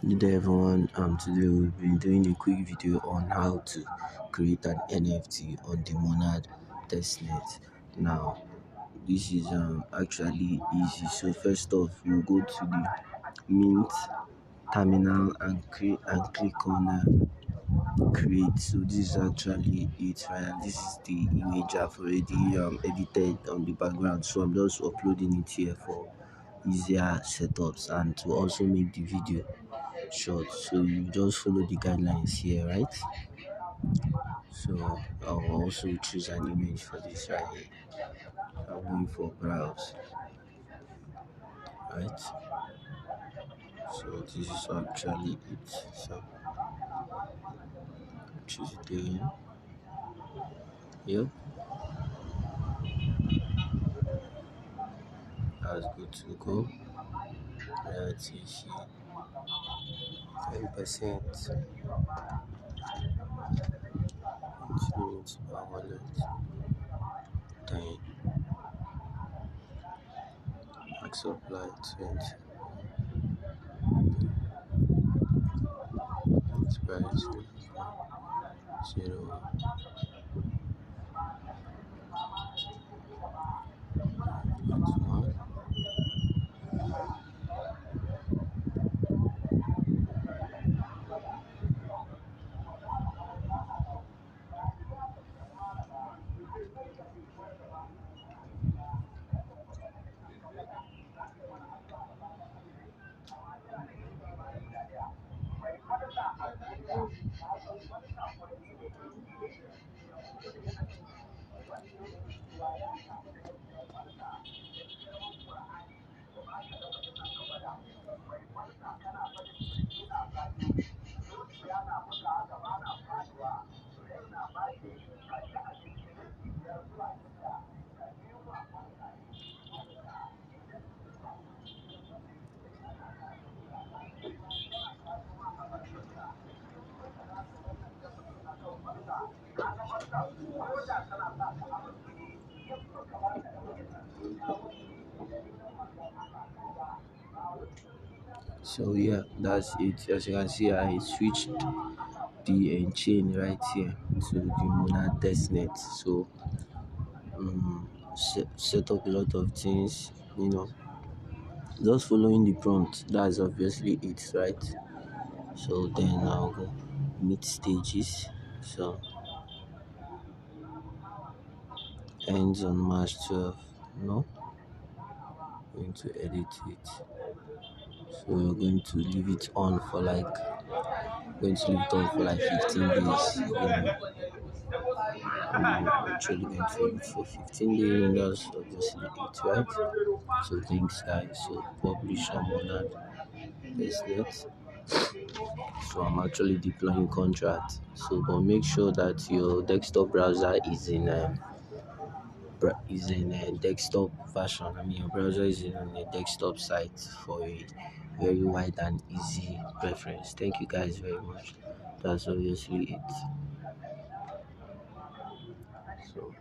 Good day everyone. Today we'll be doing a quick video on how to create an NFT on the Monad Testnet. Now, this is actually easy. So first off, we'll go to the Mint terminal and click on create. So this is actually it, right? And this is the image I've already edited on the background. So I'm just uploading it here for easier setups and to also make the video short. So you just follow the guidelines here, right? So I'll also choose an image for this right here. I'm going for browse, right? So this is actually it. So choose it again. Yep, that's good to go. Let's see, 10%. Limit per wallet. Then max supply 20. Expiry 0. One. So yeah, that's it. As you can see, I switched the chain right here to the Monad Testnet. So set up a lot of things, just following the prompt. That's obviously it, right? So then I'll go meet stages. So ends on March 12th. No, going to edit it. So we're going to leave it on for like 15 days. I'm actually going to leave it for 15 days, and that's obviously it, right? So thanks guys. So publish on Monad Testnet. So I'm actually deploying contract. So but make sure that your desktop browser is in a desktop version. I mean your browser is in a desktop site for a very wide and easy preference. Thank you guys very much. That's obviously it. So